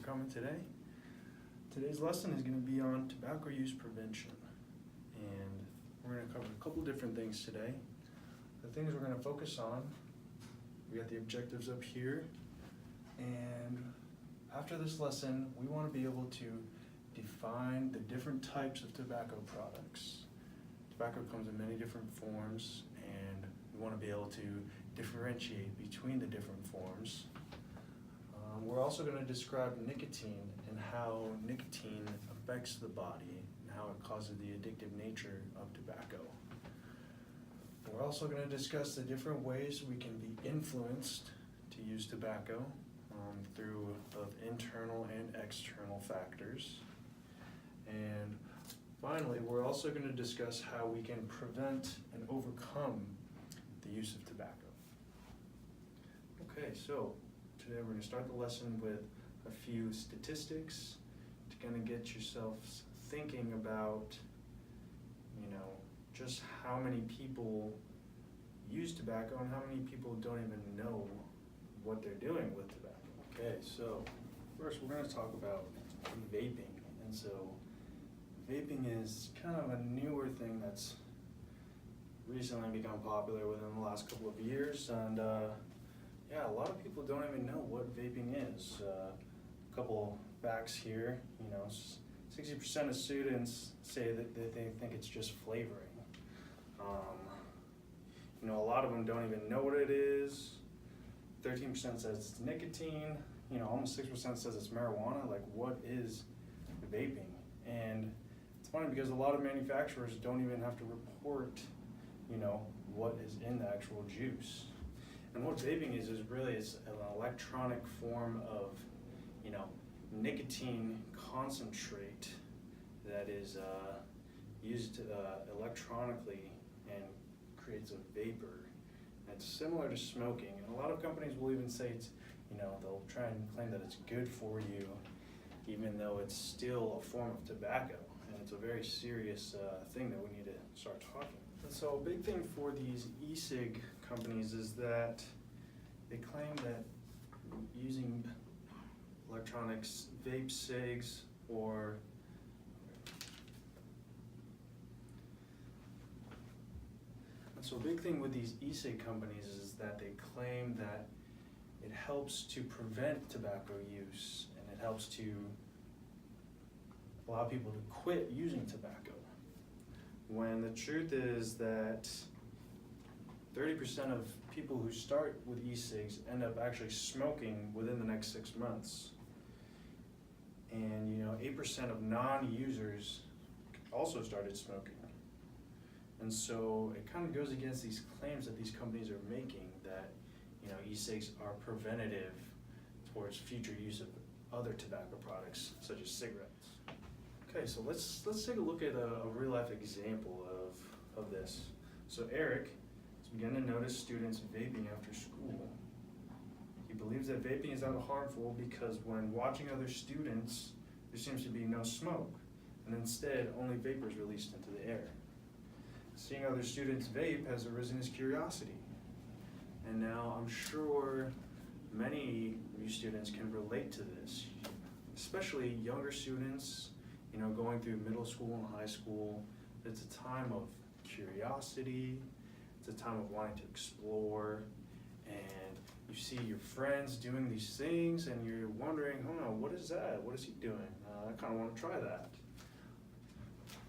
coming today. Today's lesson is going to be on tobacco use prevention, and we're going to cover a couple different things today. The things we're going to focus on, we got the objectives up here, and after this lesson we want to be able to define the different types of tobacco products. Tobacco comes in many different forms, and we want to be able to differentiate between the different forms. We're also going to describe nicotine and how nicotine affects the body and how it causes the addictive nature of tobacco. We're also going to discuss the different ways we can be influenced to use tobacco through both internal and external factors. And finally, we're also going to discuss how we can prevent and overcome the use of tobacco. Okay, so today we're going to start the lesson with a few statistics to kind of get yourselves thinking about, just how many people use tobacco and how many people don't even know what they're doing with tobacco. Okay, so first we're going to talk about vaping. And so vaping is kind of a newer thing that's recently become popular within the last couple of years, and a lot of people don't even know what vaping is. A couple facts here, 60% of students say that they think it's just flavoring. A lot of them don't even know what it is. 13% says it's nicotine. Almost 6% says it's marijuana. Like, what is vaping? And it's funny because a lot of manufacturers don't even have to report, what is in the actual juice. And what vaping is really an electronic form of, nicotine concentrate that is used electronically and creates a vapor. And it's similar to smoking, and a lot of companies will even say it's, they'll try and claim that it's good for you, even though it's still a form of tobacco, and it's a very serious thing that we need to start talking. And so a big thing for these e-cig companies is that they claim that using electronics, vape cigs, so a big thing with these e-cig companies is that they claim that it helps to prevent tobacco use, and it helps to allow people to quit using tobacco. When the truth is that 30% of people who start with e-cigs end up actually smoking within the next 6 months. And 8% of non-users also started smoking. And so it kind of goes against these claims that these companies are making that e-cigs are preventative towards future use of other tobacco products such as cigarettes. Okay, so let's take a look at a real life example of this. So Eric is beginning to notice students vaping after school. He believes that vaping is not harmful because when watching other students, there seems to be no smoke, and instead only vapor is released into the air. Seeing other students vape has arisen his curiosity, and now I'm sure many of you students can relate to this, especially younger students, going through middle school and high school. It's a time of curiosity, it's a time of wanting to explore, and you see your friends doing these things and you're wondering, what is that? What is he doing? I kind of want to try that.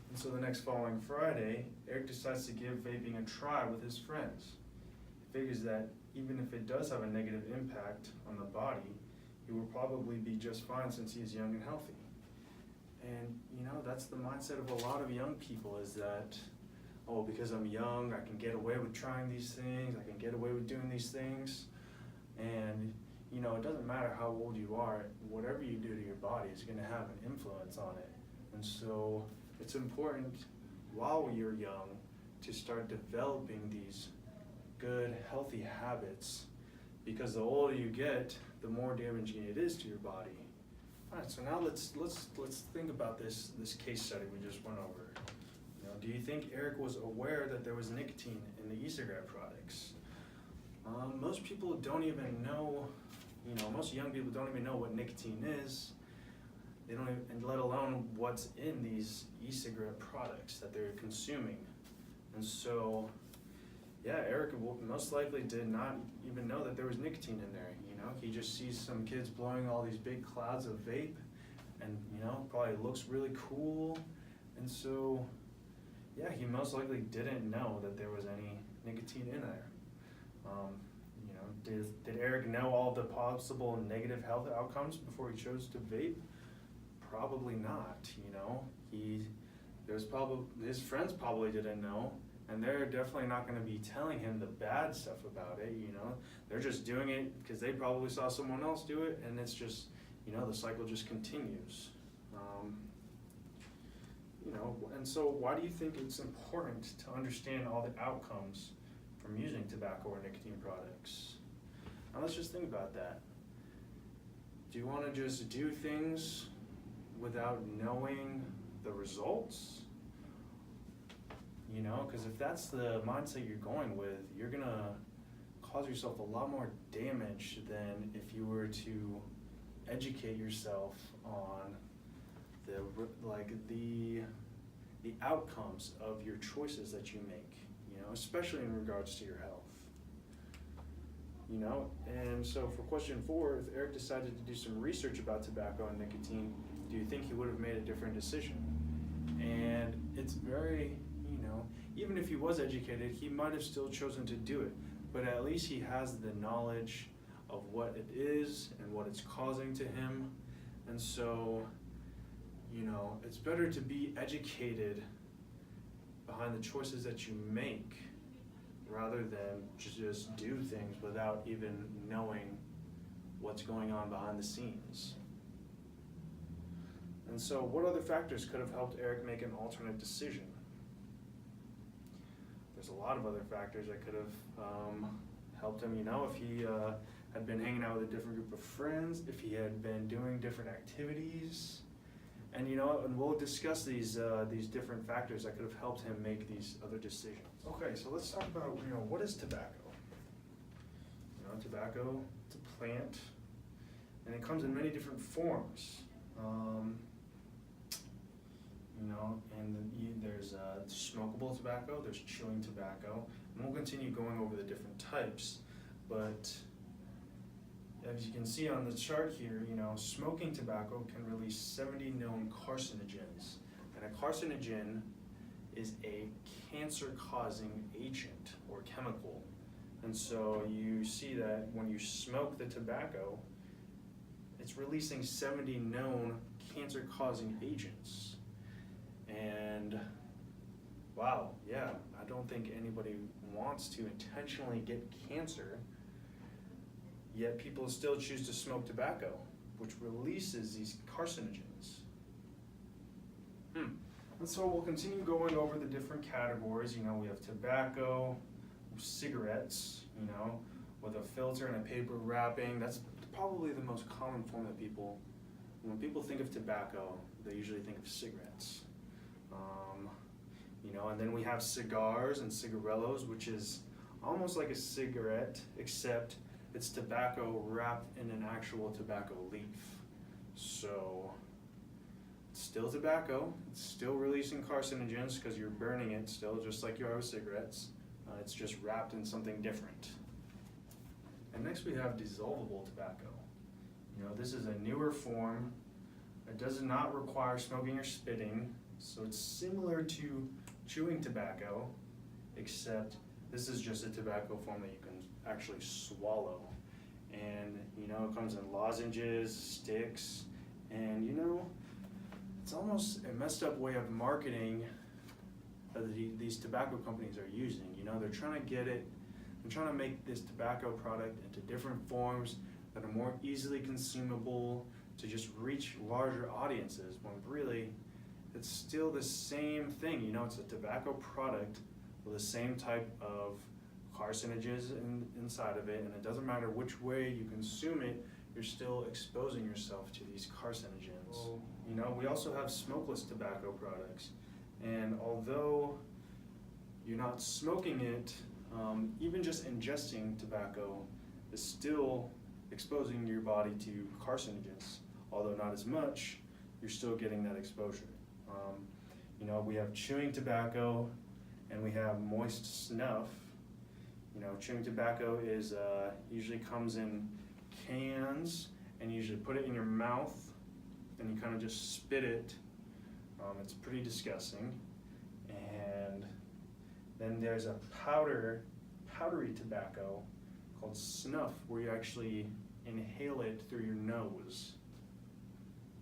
And so the next following Friday, Eric decides to give vaping a try with his friends. He figures that even if it does have a negative impact on the body, he will probably be just fine since he is young and healthy. And that's the mindset of a lot of young people, is that, because I'm young, I can get away with trying these things, I can get away with doing these things. And it doesn't matter how old you are, whatever you do to your body is going to have an influence on it. And so it's important while you're young to start developing these good, healthy habits, because the older you get, the more damaging it is to your body. All right, so now let's think about this case study we just went over. Do you think Eric was aware that there was nicotine in the e-cigarette products? Most people don't even know, most young people don't even know what nicotine is, they don't even, and let alone what's in these e-cigarette products that they're consuming. And so, yeah, Eric most likely did not even know that there was nicotine in there. You know, he just sees some kids blowing all these big clouds of vape, and you know, probably looks really cool. And so, yeah, he most likely didn't know that there was any nicotine in there. You know, did Eric know all the possible negative health outcomes before he chose to vape? Probably not. You know, his friends probably didn't know. And they're definitely not going to be telling him the bad stuff about it, you know. They're just doing it because they probably saw someone else do it, and it's just, you know, the cycle just continues. You know, and so why do you think it's important to understand all the outcomes from using tobacco or nicotine products? Now let's just think about that. Do you want to just do things without knowing the results? You know, because if that's the mindset you're going with, you're gonna cause yourself a lot more damage than if you were to educate yourself on the outcomes of your choices that you make. You know, especially in regards to your health. You know, and so for question 4, if Eric decided to do some research about tobacco and nicotine, do you think he would have made a different decision? And it's very, you know, even if he was educated, he might have still chosen to do it, but at least he has the knowledge of what it is and what it's causing to him. And so, you know, it's better to be educated behind the choices that you make rather than just do things without even knowing what's going on behind the scenes. And so what other factors could have helped Eric make an alternate decision? There's a lot of other factors that could have helped him, you know, if he had been hanging out with a different group of friends, if he had been doing different activities, and you know, and we'll discuss these different factors that could have helped him make these other decisions. Okay, so let's talk about, you know, what is tobacco? You know, tobacco, it's a plant, and it comes in many different forms. You know, and there's smokable tobacco, there's chewing tobacco, and we'll continue going over the different types. But as you can see on the chart here, you know, smoking tobacco can release 70 known carcinogens, and a carcinogen is a cancer-causing agent or chemical. And so you see that when you smoke the tobacco, it's releasing 70 known cancer-causing agents. And wow, yeah, I don't think anybody wants to intentionally get cancer, yet people still choose to smoke tobacco, which releases these carcinogens. And so we'll continue going over the different categories. You know, we have tobacco, cigarettes, you know, with a filter and a paper wrapping. That's probably the most common form that people, when people think of tobacco, they usually think of cigarettes. You know, and then we have cigars and cigarillos, which is almost like a cigarette, except it's tobacco wrapped in an actual tobacco leaf. So it's still tobacco, it's still releasing carcinogens because you're burning it still, just like you are with cigarettes. It's just wrapped in something different. And next we have dissolvable tobacco. You know, this is a newer form. It does not require smoking or spitting, so it's similar to chewing tobacco, except this is just a tobacco form that you can actually swallow. And you know, it comes in lozenges, sticks, and you know, it's almost a messed up way of marketing that these tobacco companies are using. You know, they're trying to get it, they're trying to make this tobacco product into different forms that are more easily consumable to just reach larger audiences, when really it's still the same thing. You know, it's a tobacco product with the same type of carcinogens inside of it, and it doesn't matter which way you consume it, you're still exposing yourself to these carcinogens. Well, you know, we also have smokeless tobacco products, and although you're not smoking it, even just ingesting tobacco is still exposing your body to carcinogens, although not as much you're still getting that exposure. You know, we have chewing tobacco and we have moist snuff. You know, chewing tobacco is usually comes in cans, and you usually put it in your mouth and you kind of just spit it. It's pretty disgusting. And then there's a powdery tobacco called snuff, where you actually inhale it through your nose.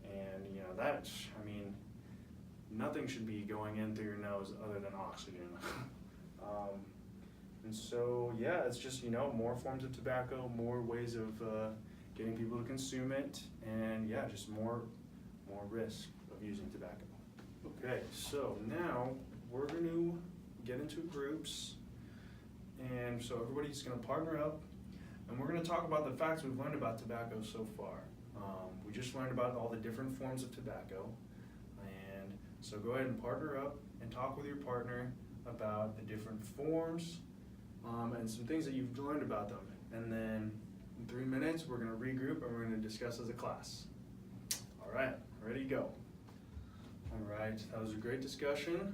And you know, that, I mean, nothing should be going in through your nose other than oxygen. And so, yeah, it's just, you know, more forms of tobacco, more ways of getting people to consume it, and yeah, just more risk of using tobacco. Okay, so now we're going to get into groups, and so everybody's going to partner up, and we're going to talk about the facts we've learned about tobacco so far. We just learned about all the different forms of tobacco, and so go ahead and partner up and talk with your partner about the different forms and some things that you've learned about them. And then in 3 minutes, we're going to regroup and we're going to discuss as a class. All right, ready to go. All right, that was a great discussion.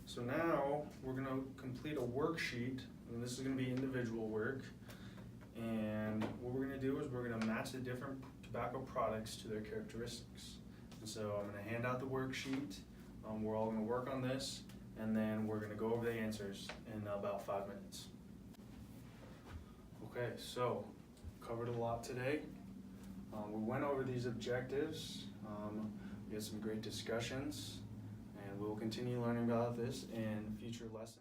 So now we're going to complete a worksheet, and this is going to be individual work. And what we're going to do is we're going to match the different tobacco products to their characteristics. And so I'm going to hand out the worksheet. We're all going to work on this, and then we're going to go over the answers in about 5 minutes. Okay, so covered a lot today. We went over these objectives. We had some great discussions, and we'll continue learning about this in future lessons.